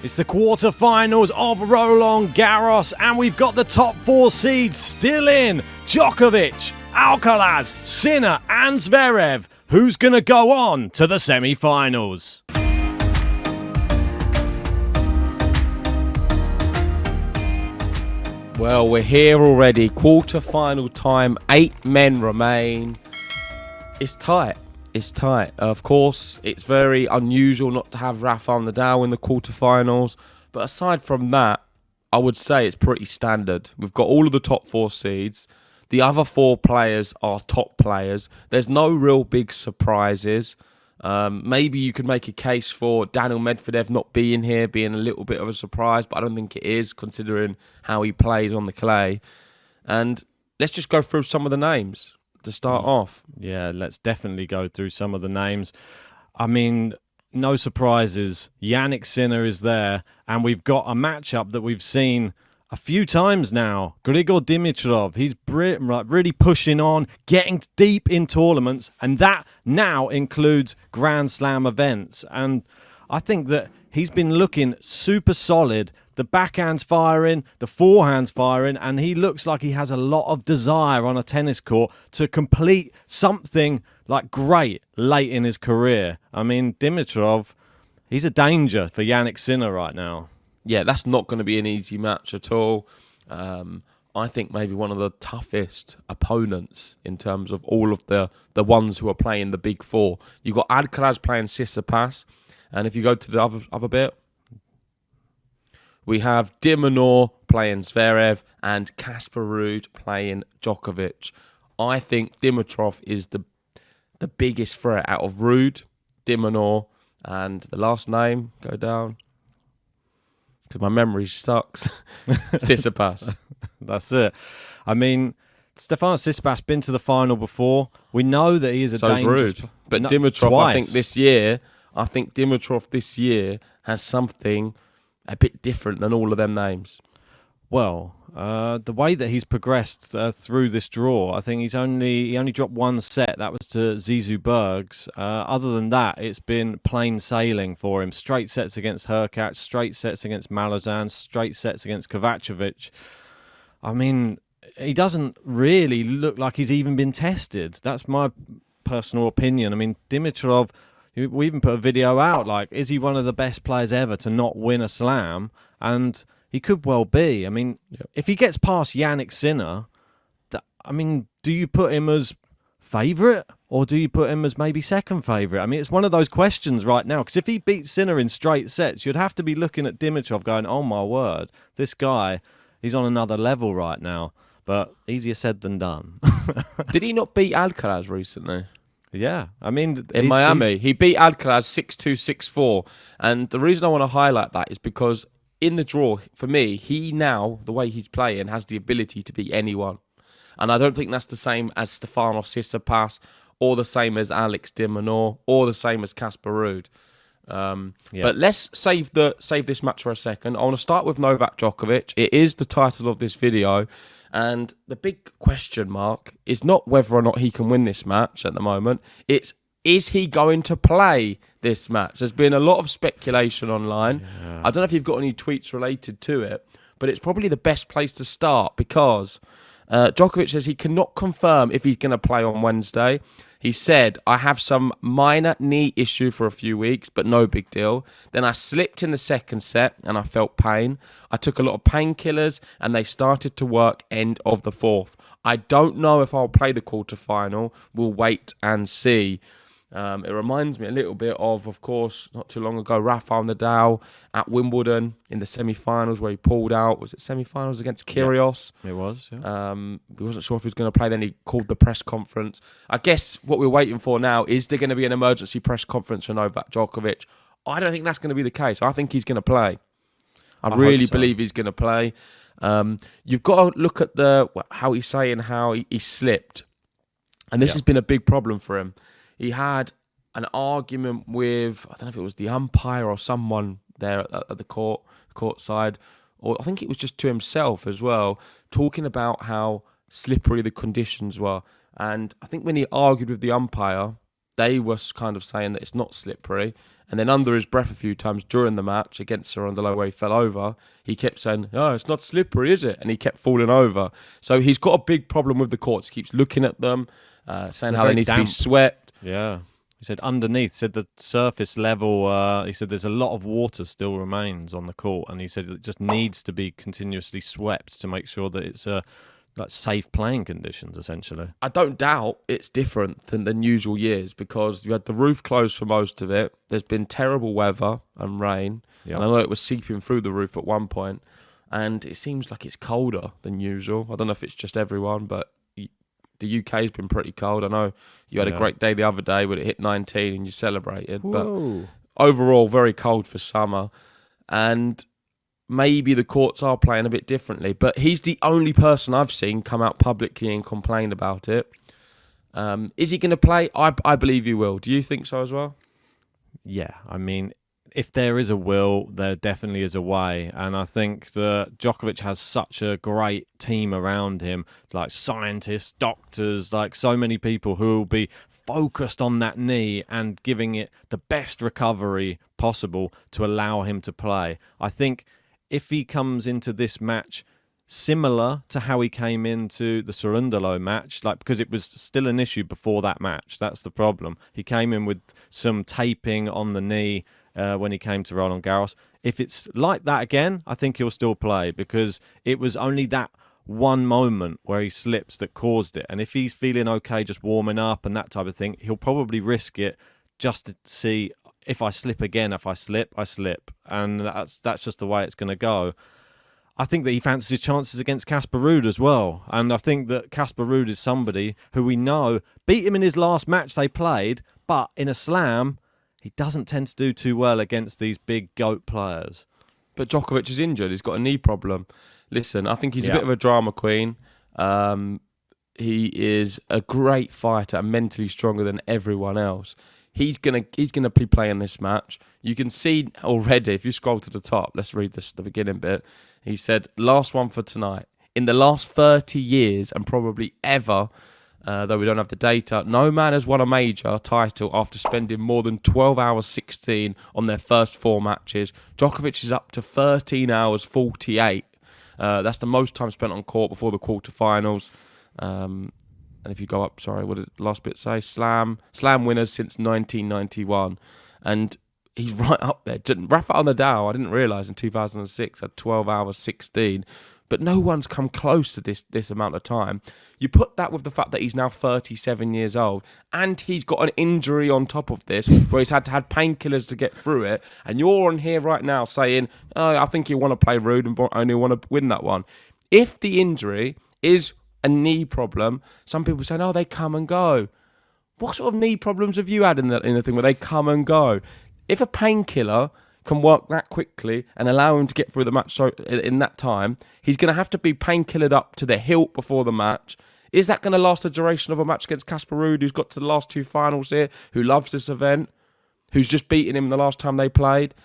It's the quarterfinals of Roland Garros, and we've got the top 4 seeds still in. Djokovic, Alcaraz, Sinner and Zverev. Who's going to go on to the semi-finals? Well, we're here already. Quarter-final time. 8 men remain. It's tight. It's tight. Of course, it's very unusual not to have Rafael Nadal in the quarterfinals. But aside from that, I would say it's pretty standard. We've got all of the top 4 seeds. The other 4 players are top players. There's no real big surprises. Maybe you could make a case for Daniil Medvedev not being here, being a little bit of a surprise, but I don't think it is, considering how he plays on the clay. And let's just go through some of the names to start off. Yeah, let's definitely go through some of the names. I mean, no surprises. Jannik Sinner is there, and we've got a matchup that we've seen a few times now. Grigor Dimitrov, he's really pushing on, getting deep in tournaments, and that now includes Grand Slam events. And I think that he's been looking super solid. The backhand's firing, the forehand's firing, and he looks like he has a lot of desire on a tennis court to complete something like great late in his career. I mean, Dimitrov, he's a danger for Jannik Sinner right now. Yeah, that's not going to be an easy match at all. I think maybe one of the toughest opponents in terms of all of the ones who are playing the big 4. You've got Alcaraz playing Tsitsipas, and if you go to the other bit, we have Minaur playing Zverev and Casper Ruud playing Djokovic. I think Dimitrov is the biggest threat out of Ruud, Minaur, and the last name, go down, because my memory sucks, Tsitsipas. That's it. I mean, Stefanos Tsitsipas been to the final before. We know that he is a dangerous... Ruud. But Dimitrov, twice. I think Dimitrov this year has something a bit different than all of them names. Well, the way that he's progressed through this draw, I think he only dropped one set. That was to Zizou Bergs. Other than that, it's been plain sailing for him. Straight sets against Hurkacz, straight sets against Malazan, straight sets against Kovacevic. I mean, he doesn't really look like he's even been tested. That's my personal opinion. I mean, Dimitrov, we even put a video out, like, is he one of the best players ever to not win a slam? And he could well be. I mean, If he gets past Jannik Sinner, do you put him as favourite or do you put him as maybe second favourite? I mean, it's one of those questions right now, because if he beats Sinner in straight sets, you'd have to be looking at Dimitrov going, oh my word, this guy, he's on another level right now. But easier said than done. Did he not beat Alcaraz recently? Yeah, I mean... In Miami, he beat Alcaraz 6-2, 6-4. And the reason I want to highlight that is because in the draw, for me, he now, the way he's playing, has the ability to beat anyone. And I don't think that's the same as Stefanos Tsitsipas, or the same as Alex de Minaur, or the same as Casper Ruud. But let's save this match for a second. I want to start with Novak Djokovic. It is the title of this video. And the big question mark is not whether or not he can win this match at the moment. It's, is he going to play this match? There's been a lot of speculation online. Yeah. I don't know if you've got any tweets related to it, but it's probably the best place to start because Djokovic says he cannot confirm if he's going to play on Wednesday. He said, I have some minor knee issue for a few weeks, but no big deal. Then I slipped in the second set and I felt pain. I took a lot of painkillers and they started to work end of the 4th. I don't know if I'll play the quarterfinal. We'll wait and see. It reminds me a little bit of course, not too long ago, Rafael Nadal at Wimbledon in the semi-finals where he pulled out. Was it semi-finals against Kyrgios? Yeah, it was, yeah. He wasn't sure if he was going to play. Then he called the press conference. I guess what we're waiting for now, is there going to be an emergency press conference for Novak Djokovic? I don't think that's going to be the case. I think he's going to play. I really believe he's going to play. You've got to look at how he's saying how he slipped. And this has been a big problem for him. He had an argument with, I don't know if it was the umpire or someone there at the court side, or I think it was just to himself as well, talking about how slippery the conditions were. And I think when he argued with the umpire, they were kind of saying that it's not slippery. And then under his breath a few times during the match against Cerundolo where he fell over, he kept saying, "Oh, it's not slippery, is it?" And he kept falling over. So he's got a big problem with the courts. He keeps looking at them, saying how they need to be swept. Yeah. He said underneath, said the surface level, he said there's a lot of water still remains on the court. And he said it just needs to be continuously swept to make sure that it's like safe playing conditions, essentially. I don't doubt it's different than usual years because you had the roof closed for most of it. There's been terrible weather and rain. Yep. And I know it was seeping through the roof at one point. And it seems like it's colder than usual. I don't know if it's just everyone, but the UK's been pretty cold. I know you had a great day the other day when it hit 19 and you celebrated. Whoa. But overall, very cold for summer. And maybe the courts are playing a bit differently, but he's the only person I've seen come out publicly and complain about it. Is he going to play? I believe he will. Do you think so as well? Yeah, I mean, if there is a will, there definitely is a way. And I think that Djokovic has such a great team around him, like scientists, doctors, like so many people who will be focused on that knee and giving it the best recovery possible to allow him to play. I think if he comes into this match similar to how he came into the Cerundolo match, like because it was still an issue before that match, that's the problem. He came in with some taping on the knee when he came to Roland Garros. If it's like that again, I think he'll still play because it was only that one moment where he slips that caused it. And if he's feeling okay just warming up and that type of thing, he'll probably risk it just to see if I slip again. If I slip, I slip. And that's just the way it's going to go. I think that he fancies his chances against Casper Ruud as well. And I think that Casper Ruud is somebody who we know beat him in his last match they played, but in a slam, he doesn't tend to do too well against these big GOAT players. But Djokovic is injured. He's got a knee problem. Listen, I think he's a bit of a drama queen. He is a great fighter and mentally stronger than everyone else. He's gonna be playing this match. You can see already, if you scroll to the top, let's read this, the beginning bit. He said, last one for tonight. In the last 30 years, and probably ever, though we don't have the data, no man has won a major title after spending more than 12 hours 16 on their first 4 matches. Djokovic is up to 13 hours 48. That's the most time spent on court before the quarterfinals. And if you go up, what did the last bit say? Slam winners since 1991. And he's right up there. Rafael Nadal, I didn't realise, in 2006 had 12 hours 16. But no one's come close to this amount of time. You put that with the fact that he's now 37 years old and he's got an injury on top of this where he's had to have painkillers to get through it. And you're on here right now saying, oh, I think you want to play Ruud and only want to win that one. If the injury is a knee problem, some people say, oh, they come and go. What sort of knee problems have you had in the thing where they come and go? If a painkiller can work that quickly and allow him to get through the match so in that time, he's going to have to be painkillered up to the hilt before the match. Is that going to last the duration of a match against Casper Ruud, who's got to the last 2 finals here, who loves this event, who's just beaten him the last time they played?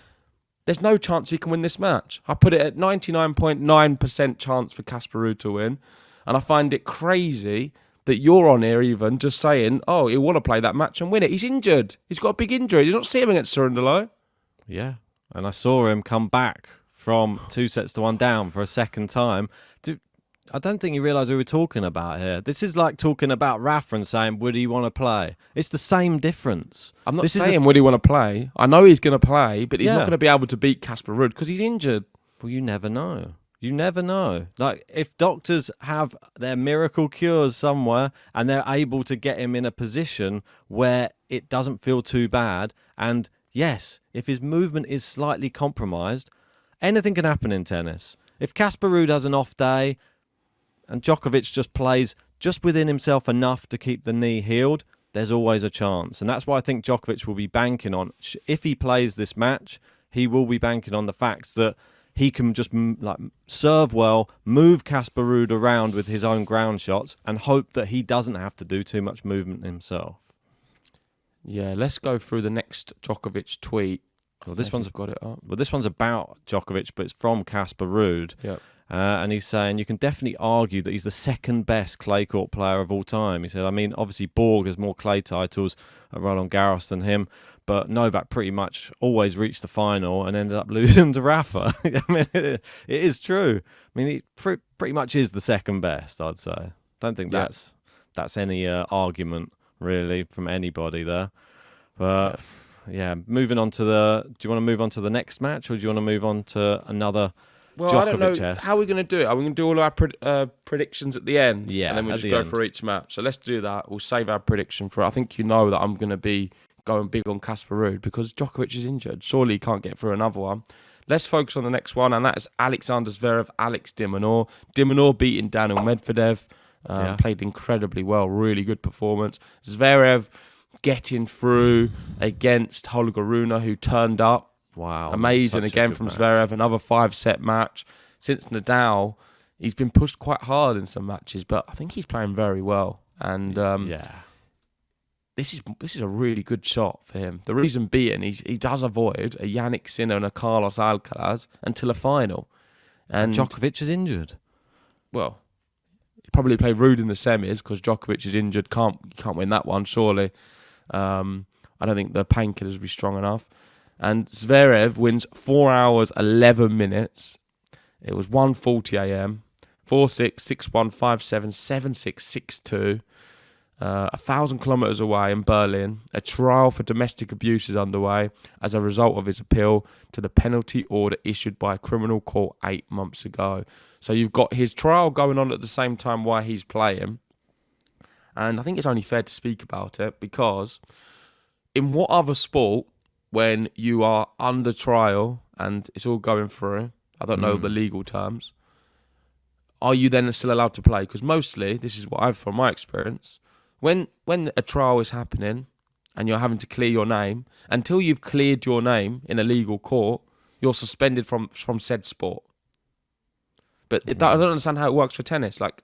There's no chance he can win this match. I put it at 99.9% chance for Casper Ruud to win. And I find it crazy that you're on here even just saying, oh, he'll want to play that match and win it. He's injured. He's got a big injury. Did you not see him against Cerundolo? Yeah. And I saw him come back from 2-1 down for a second time. I don't think you realise who we're talking about here. This is like talking about Rafa and saying, would he want to play? It's the same difference. I'm not saying would he want to play. I know he's going to play, but he's not going to be able to beat Casper Ruud because he's injured. Well, you never know. You never know. Like, if doctors have their miracle cures somewhere and they're able to get him in a position where it doesn't feel too bad, and yes, if his movement is slightly compromised, anything can happen in tennis. If Casper Ruud has an off day and Djokovic just plays just within himself enough to keep the knee healed, there's always a chance. And that's why I think Djokovic will be banking on, if he plays this match, he will be banking on the fact that he can just serve well, move Casper Ruud around with his own ground shots and hope that he doesn't have to do too much movement himself. Yeah, let's go through the next Djokovic tweet. Well, this one's about Djokovic, but it's from Casper Ruud. Yep. And he's saying you can definitely argue that he's the second best clay court player of all time. He said, I mean, obviously Borg has more clay titles at Roland Garros than him, but Novak pretty much always reached the final and ended up losing to Rafa. I mean, it is true. I mean, he pretty much is the second best, I'd say. Don't think that's any argument, really, from anybody there. But, moving on to do you want to move on to the next match, or do you want to move on to another Well, Djokovic I don't know. test? How are we going to do it? Are we going to do all our predictions at the end? Yeah, and then we'll at just the go end. for each match. So let's do that. We'll save our prediction for it. I think you know that I'm going to be going big on Casper Ruud because Djokovic is injured. Surely he can't get through another one. Let's focus on the next one, and that is Alexander Zverev, Alex de Minaur. De Minaur beating Daniel Medvedev. Played incredibly well. Really good performance. Zverev getting through against Holger Rune, who turned up. Wow. Amazing again from match. Zverev. Another 5-set match. Since Nadal, he's been pushed quite hard in some matches, but I think he's playing very well. And this is a really good shot for him. The reason being, he does avoid a Jannik Sinner and a Carlos Alcaraz until a final. And Djokovic is injured. Well, he probably played Ruud in the semis because Djokovic is injured. Can't win that one, surely. I don't think the painkillers will be strong enough. And Zverev wins 4 hours, 11 minutes. It was 1:40 a.m. 4-6, 6-1, 5-7, 7-6, 6-2. 1,000 kilometres away in Berlin, a trial for domestic abuse is underway as a result of his appeal to the penalty order issued by a criminal court 8 months ago. So you've got his trial going on at the same time while he's playing. And I think it's only fair to speak about it because in what other sport, when you are under trial and it's all going through, I don't know the legal terms, are you then still allowed to play? Because mostly, this is what I've from my experience, when a trial is happening and you're having to clear your name, until you've cleared your name in a legal court, you're suspended from said sport. But I don't understand how it works for tennis. Like,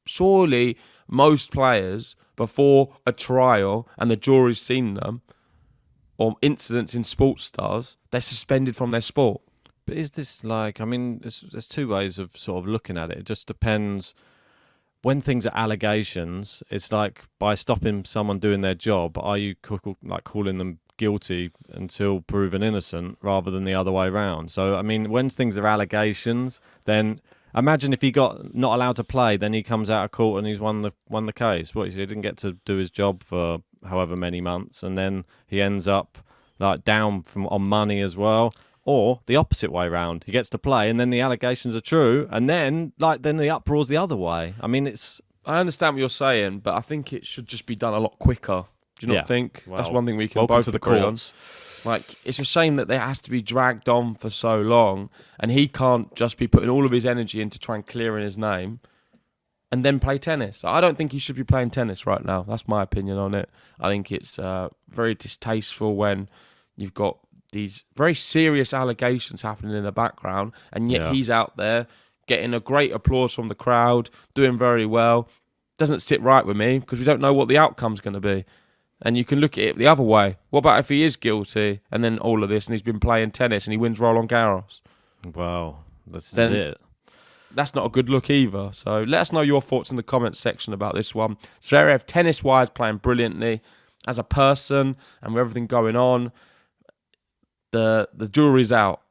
surely most players, before a trial and the jury's seen them, or incidents in sports stars, they're suspended from their sport. But is this like, I mean, there's two ways of sort of looking at it. It just depends. When things are allegations, it's like by stopping someone doing their job, are you calling them guilty until proven innocent rather than the other way around? So, I mean, when things are allegations, then imagine if he got not allowed to play, then he comes out of court and he's won the case. What, he didn't get to do his job for however many months, and then he ends up like down on money as well. Or the opposite way round, he gets to play, and then the allegations are true, and then the uproar's the other way. I mean, I understand what you're saying, but I think it should just be done a lot quicker. Do you not think? Well, that's one thing we can welcome both to the agree courts. on. Like, it's a shame that there has to be dragged on for so long, and he can't just be putting all of his energy into trying clearing his name and then play tennis. I don't think he should be playing tennis right now. That's my opinion on it. I think it's very distasteful when you've got these very serious allegations happening in the background, and yet he's out there getting a great applause from the crowd, doing very well. Doesn't sit right with me because we don't know what the outcome's going to be. And you can look at it the other way. What about if he is guilty and then all of this and he's been playing tennis and he wins Roland Garros? Well, that's it. That's not a good look either. So let us know your thoughts in the comments section about this one. Zverev, tennis-wise, playing brilliantly. As a person and with everything going on, the jury's out.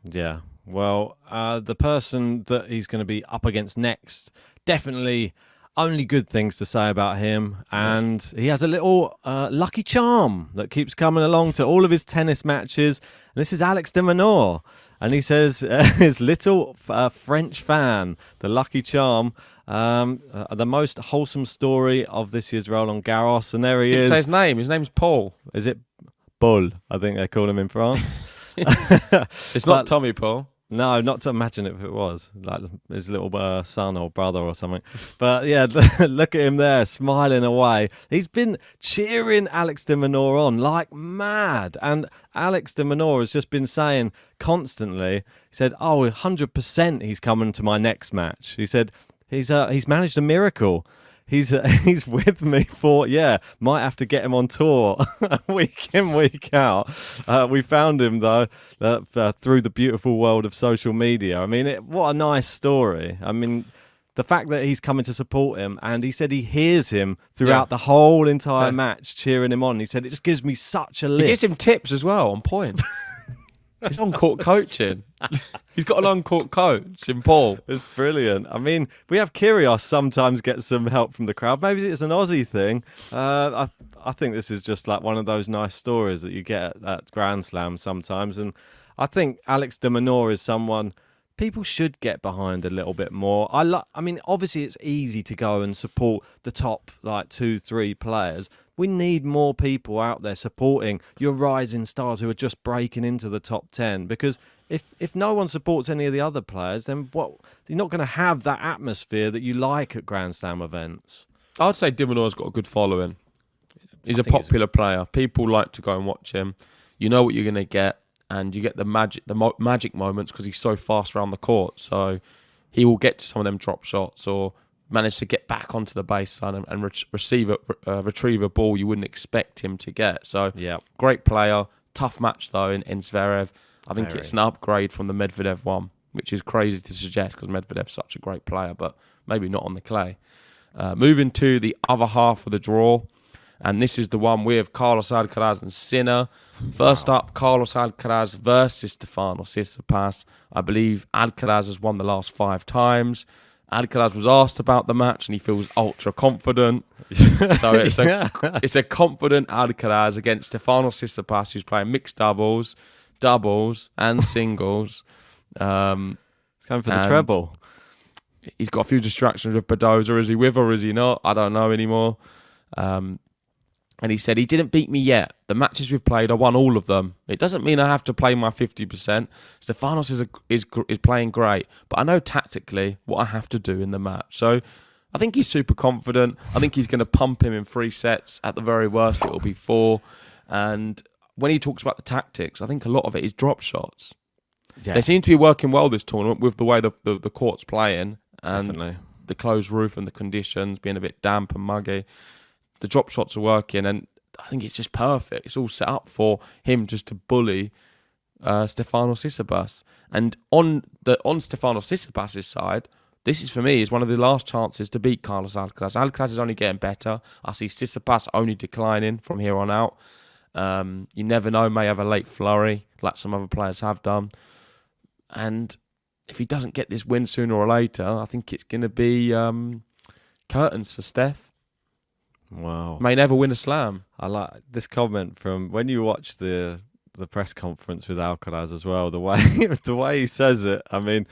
Yeah. Well, the person that he's going to be up against next, definitely only good things to say about him. And he has a little lucky charm that keeps coming along to all of his tennis matches. And this is Alex de Minaur. And he says his little French fan, the lucky charm, the most wholesome story of this year's Roland Garros. And there he is. Say his name. His name's Paul. Is it Bull? I think they call him in France. It's not Tommy Paul. No, not to imagine if it was like his little son or brother or something. But yeah, look at him there, smiling away. He's been cheering Alex de Minaur on like mad. And Alex de Minaur has just been saying constantly, he said, 100% he's coming to my next match. He said he's managed a miracle. he's with me for might have to get him on tour week in, week out. We found him though through the beautiful world of social media. I mean, what a nice story. I mean, the fact that he's coming to support him, and he said he hears him throughout the whole entire match, cheering him on. He said it just gives me such a lift. He gives him tips as well on point. He's on-court coaching. He's got an on-court coach in Paul. It's brilliant. I mean, we have Kyrgios sometimes get some help from the crowd. Maybe it's an Aussie thing. I think this is just like one of those nice stories that you get at Grand Slam sometimes. And I think Alex de Minaur is someone people should get behind a little bit more. I mean, obviously it's easy to go and support the top 2-3 players. We need more people out there supporting your rising stars who are just breaking into the top 10. Because if no one supports any of the other players, then you're not going to have that atmosphere that you like at Grand Slam events. I'd say de Minaur's got a good following. He's a popular player. People like to go and watch him. You know what you're going to get. And you get the magic moments because he's so fast around the court. So he will get to some of them drop shots or manage to get back onto the baseline and retrieve a ball you wouldn't expect him to get. So great player. Tough match though in Zverev. I think it's an upgrade from the Medvedev one, which is crazy to suggest because Medvedev's such a great player, but maybe not on the clay. Moving to the other half of the draw. And this is the one with Carlos Alcaraz and Sinner. First up, Carlos Alcaraz versus Stefanos Tsitsipas. I believe Alcaraz has won the last 5 times. Alcaraz was asked about the match and he feels ultra confident. So it's a confident Alcaraz against Stefanos Tsitsipas, who's playing mixed doubles and singles. It's going for the treble. He's got a few distractions with Badoza. Is he with or is he not? I don't know anymore. And he said, he didn't beat me yet. The matches we've played, I won all of them. It doesn't mean I have to play my 50%. Stefanos is playing great, but I know tactically what I have to do in the match. So I think he's super confident. I think he's going to pump him in 3 sets. At the very worst, it will be 4. And when he talks about the tactics, I think a lot of it is drop shots. Yeah. They seem to be working well this tournament with the way the court's playing and Definitely. The closed roof and the conditions being a bit damp and muggy. The drop shots are working, and I think it's just perfect. It's all set up for him just to bully Stefanos Tsitsipas. And on Stefanos Tsitsipas' side, this is for me is one of the last chances to beat Carlos Alcaraz. Alcaraz is only getting better. I see Tsitsipas only declining from here on out. You never know, may have a late flurry like some other players have done. And if he doesn't get this win sooner or later, I think it's going to be curtains for Steph. Wow. May never win a slam. I like this comment from when you watch the press conference with Alcaraz as well, the way he says it. I mean,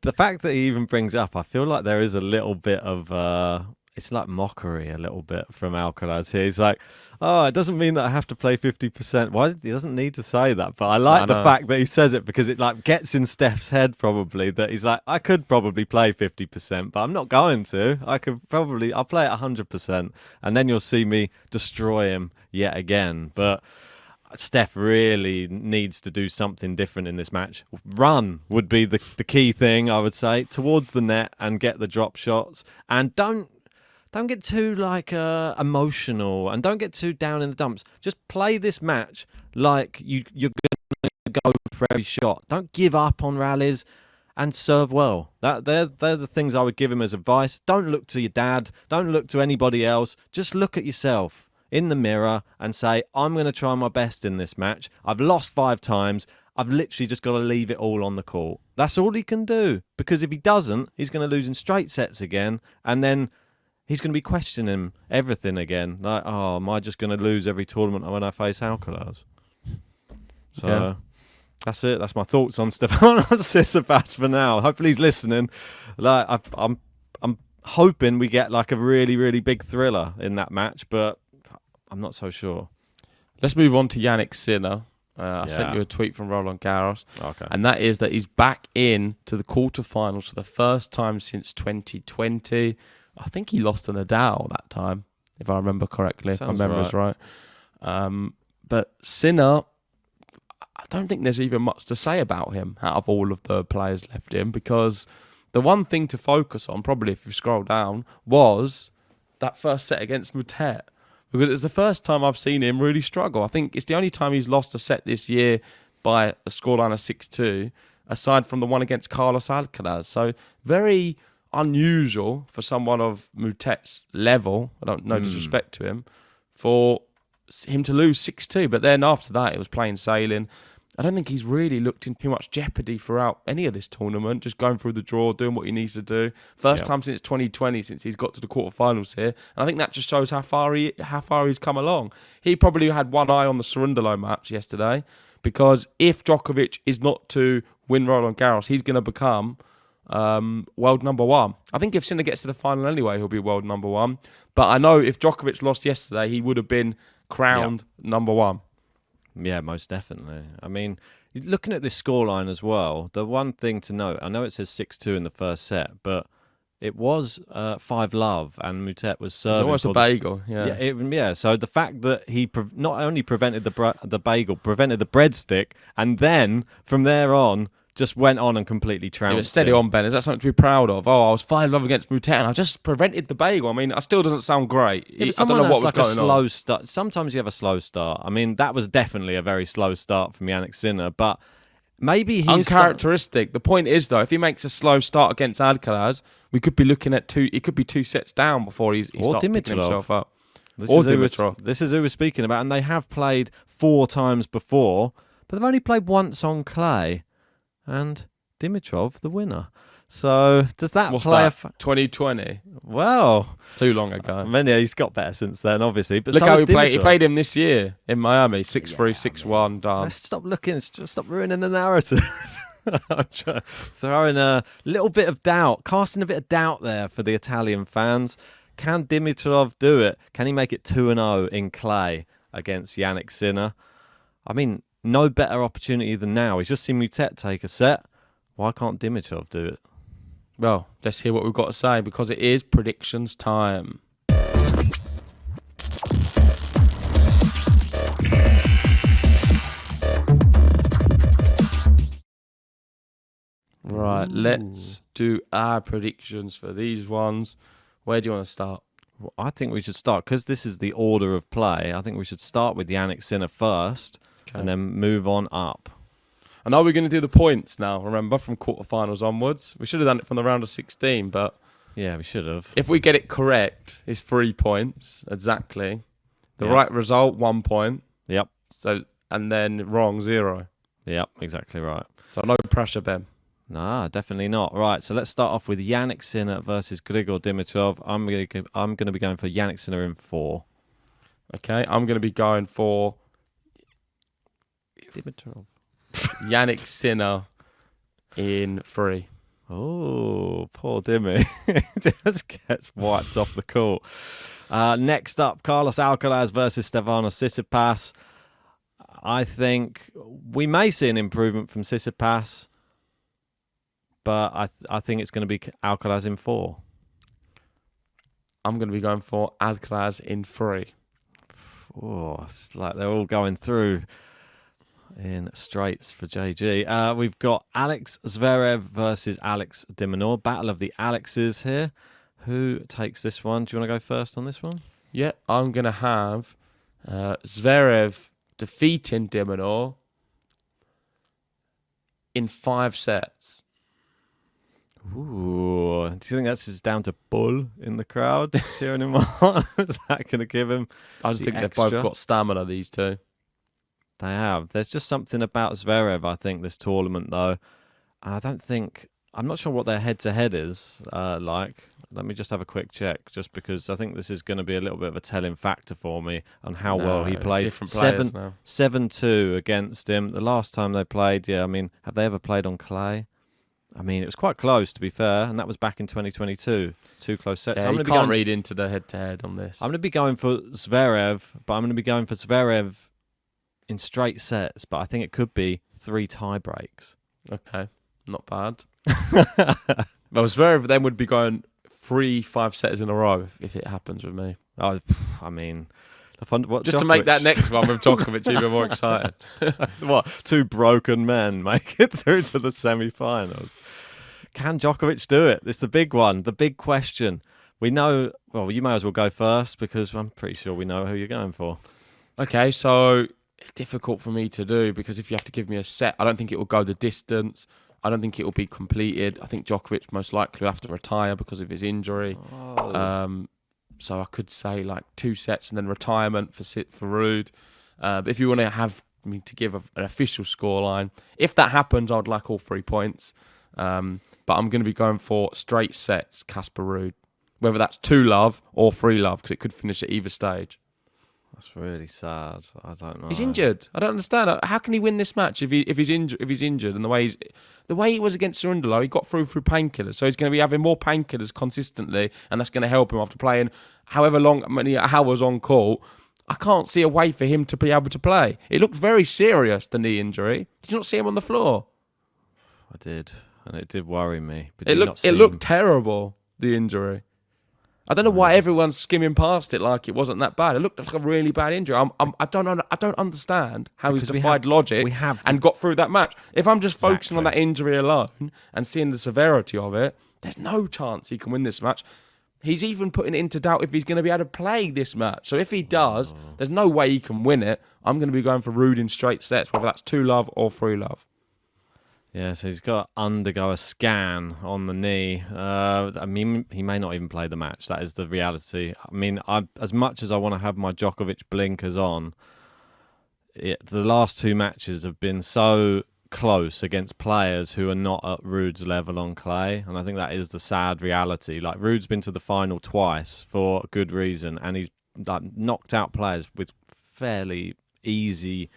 the fact that he even brings it up, I feel like there is a little bit of it's like mockery a little bit from Alcaraz here. He's like, oh, it doesn't mean that I have to play 50%. Why? He doesn't need to say that. But I like the fact that he says it because it like gets in Steph's head probably that he's like, I could probably play 50%, but I'm not going to. I'll play it 100%. And then you'll see me destroy him yet again. But Steph really needs to do something different in this match. Run would be the key thing, I would say, towards the net and get the drop shots. And don't get too emotional and don't get too down in the dumps. Just play this match like you're going to go for every shot. Don't give up on rallies and serve well. They're the things I would give him as advice. Don't look to your dad. Don't look to anybody else. Just look at yourself in the mirror and say, I'm going to try my best in this match. I've lost 5 times. I've literally just got to leave it all on the court. That's all he can do. Because if he doesn't, he's going to lose in straight sets again. And then he's going to be questioning everything again. Like, oh, am I just going to lose every tournament when I face Alcaraz? So that's it. That's my thoughts on Stefanos Tsitsipas for now. Hopefully he's listening. Like, I'm hoping we get like a really, really big thriller in that match, but I'm not so sure. Let's move on to Jannik Sinner. I sent you a tweet from Roland Garros. Okay. And that is that he's back in to the quarterfinals for the first time since 2020. I think he lost to Nadal that time, if I remember correctly, if my memory's right. But Sinner, I don't think there's even much to say about him out of all of the players left in, because the one thing to focus on, probably if you scroll down, was that first set against Mutet, because it's the first time I've seen him really struggle. I think it's the only time he's lost a set this year by a scoreline of 6-2, aside from the one against Carlos Alcaraz. So very unusual for someone of Mutet's level, I don't know, disrespect to him, for him to lose 6-2. But then after that, it was plain sailing. I don't think he's really looked in too much jeopardy throughout any of this tournament, just going through the draw, doing what he needs to do. First time since 2020 since he's got to the quarterfinals here. And I think that just shows how far he's come along. He probably had one eye on the Cerundolo match yesterday, because if Djokovic is not to win Roland Garros, he's going to become world number one. I think if Sinner gets to the final anyway, he'll be world number one. But I know if Djokovic lost yesterday, he would have been crowned number one. Yeah, most definitely. I mean, looking at this scoreline as well, the one thing to note, I know it says 6-2 in the first set, but it was 5-love, and Mutet was serving. It was almost a bagel, yeah. So the fact that he not only prevented the bagel, prevented the breadstick, and then from there on, just went on and completely trounced. It was steady on, Ben. Is that something to be proud of? Oh, I was 5-love against Mutet, and I just prevented the bagel. I mean, it still doesn't sound great. Yeah, I don't know what was going on. Start. Sometimes you have a slow start. I mean, that was definitely a very slow start from Jannik Sinner, but maybe he's uncharacteristic. The point is, though, if he makes a slow start against Alcaraz, we could be looking at two. It could be 2 sets down before he starts picking himself up. Dimitrov. This is who we're speaking about, and they have played 4 times before, but they've only played once on clay. And Dimitrov, the winner. So does that What's play? That? 2020. Well, too long ago. I mean, yeah, he's got better since then, obviously. But look so how he played. He played him this year in Miami. 6-3, 6-1, done. Let's stop looking. Stop ruining the narrative. I'm throwing a little bit of doubt, casting a bit of doubt there for the Italian fans. Can Dimitrov do it? Can he make it 2-0 in clay against Jannik Sinner? I mean, no better opportunity than now. He's just seen Mutet take a set. Why can't Dimitrov do it? Well, let's hear what we've got to say, because it is predictions time. Right, let's do our predictions for these ones. Where do you want to start? Well, I think we should start, because this is the order of play. I think we should start with Jannik Sinner first. Okay. And then move on up. I know we're going to do the points now, remember, from quarterfinals onwards. We should have done it from the round of 16, but... Yeah, we should have. If we get it correct, it's 3 points, exactly. The right result, 1 point. Yep. So, and then wrong, 0. Yep, exactly right. So no pressure, Ben. Nah, definitely not. Right, so let's start off with Jannik Sinner versus Grigor Dimitrov. I'm going to be going for Jannik Sinner in 4. Okay, I'm going to be going for... Dimitrov. Jannik Sinner in 3. Oh, poor Dimmy. Just gets wiped off the court. Next up, Carlos Alcaraz versus Stefanos Tsitsipas. I think we may see an improvement from Tsitsipas, but I think it's going to be Alcaraz in 4. I'm going to be going for Alcaraz in 3. Oh, it's like they're all going through in straights for JG. We've got Alex Zverev versus Alex de Minaur. Battle of the Alexes here. Who takes this one? Do you want to go first on this one? Yeah, I'm going to have Zverev defeating de Minaur in 5 sets. Ooh, do you think that's just down to Bull in the crowd cheering him on? Is that going to give him I just think they've both got stamina, these two. They have. There's just something about Zverev, I think, this tournament, though. I'm not sure what their head-to-head is like. Let me just have a quick check, just because I think this is going to be a little bit of a telling factor for me on how well he played. Different players now. 7-2 against him. The last time they played, have they ever played on clay? I mean, it was quite close, to be fair, and that was back in 2022. 2 close sets. Yeah, you can't read into the head-to-head on this. I'm going to be going for Zverev, but I'm going to be going for Zverev in straight sets, but I think it could be 3 tie breaks. Okay, not bad. Well, Zverev then would be going 3 5-setters in a row if it happens with me. Oh, I mean, just Djokovic? To make that next one with Djokovic even more excited. What, 2 broken men make it through to the semi-finals? Can Djokovic do it? It's the big one, the big question. We know. Well, you may as well go first because I'm pretty sure we know who you're going for. Okay, so it's difficult for me to do because if you have to give me a set, I don't think it will go the distance. I don't think it will be completed. I think Djokovic most likely will have to retire because of his injury. So I could say like 2 sets and then retirement for Ruud. But if you want to have me to give an official scoreline, if that happens, I'd like all 3 points. But I'm going to be going for straight sets, Casper Ruud. Whether that's 2-love or 3-love, because it could finish at either stage. That's really sad. I don't know. He's injured. I don't understand. How can he win this match if he's injured? And the way he was against Cerundolo, he got through painkillers. So he's going to be having more painkillers consistently, and that's going to help him after playing however many hours on court. I can't see a way for him to be able to play. It looked very serious, the knee injury. Did you not see him on the floor? I did, and it did worry me. But it looked terrible, the injury. I don't know why everyone's skimming past it like it wasn't that bad. It looked like a really bad injury. I don't understand how he's defied logic and got through that match. If I'm just focusing on that injury alone and seeing the severity of it, there's no chance he can win this match. He's even putting it into doubt if he's going to be able to play this match. So if he does, there's no way he can win it. I'm going to be going for Ruud in straight sets, whether that's 2-love or 3-love. Yeah, so he's got to undergo a scan on the knee. I mean, he may not even play the match. That is the reality. I mean, as much as I want to have my Djokovic blinkers on, the last 2 matches have been so close against players who are not at Ruud's level on clay, and I think that is the sad reality. Like, Ruud's been to the final twice for good reason, and he's like knocked out players with fairly easy.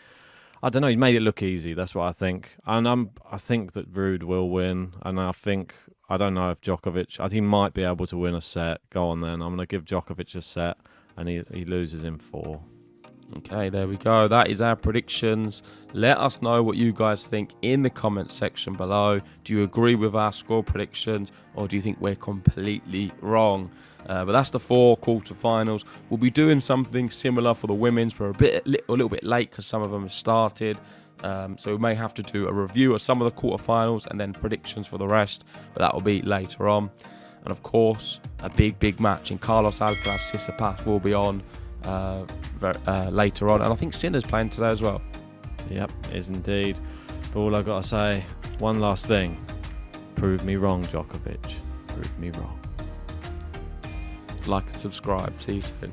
I don't know. He made it look easy. That's what I think, and I think that Ruud will win, and I don't know if Djokovic. I think he might be able to win a set. Go on then. I'm going to give Djokovic a set, and he loses in 4. Okay, there we go. That is our predictions. Let us know what you guys think in the comments section below. Do you agree with our score predictions, or do you think we're completely wrong? But that's the 4 quarterfinals. We'll be doing something similar for the women's. We're a little bit late because some of them have started. So we may have to do a review of some of the quarterfinals and then predictions for the rest. But that will be later on. And of course, a big match in Carlos Alcaraz, Tsitsipas will be on later on. And I think Sinner's playing today as well. Yep, is indeed. But all I've got to say, one last thing. Prove me wrong, Djokovic. Prove me wrong. Like and subscribe. See you soon.